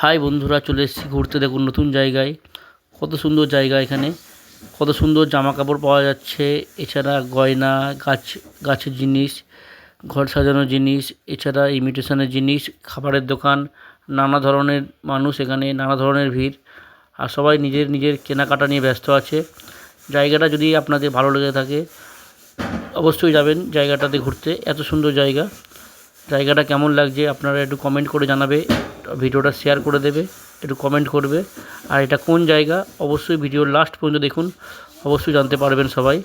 High বন্ধুরা, চলে এসেছি ঘুরতে। দেখুন নতুন জায়গায়, কত সুন্দর জায়গা। এখানে কত সুন্দর জামা কাপড় পাওয়া যাচ্ছে, এছাড়া গয়না, গাছের জিনিস, ঘর সাজানোর জিনিস, এছাড়া ইমিটেশনের জিনিস, খাবারের দোকান। নানা ধরনের মানুষ এখানে, নানা ধরনের ভিড়, আর সবাই নিজের নিজের কেনাকাটা নিয়ে ব্যস্ত আছে। জায়গাটা যদি আপনাদের ভালো লেগে থাকে অবশ্যই যাবেন জায়গাটাতে ঘুরতে। এত সুন্দর জায়গা। জায়গাটা কেমন লাগছে আপনারা একটু কমেন্ট করে জানাবে, ভিডিওটা শেয়ার করে দেবে, একটু কমেন্ট করবে। আর এটা কোন জায়গা অবশ্যই ভিডিওর লাস্ট পর্যন্ত দেখুন, অবশ্যই জানতে পারবেন সবাই।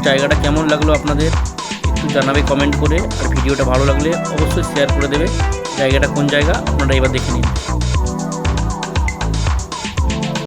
জায়গাটা কেমন লাগলো আপনাদের একটু জানাবে কমেন্ট করে, আর ভিডিওটা ভালো লাগলে অবশ্যই শেয়ার করে দেবে। জায়গাটা কোন জায়গা আপনারা এবার দেখে নিন।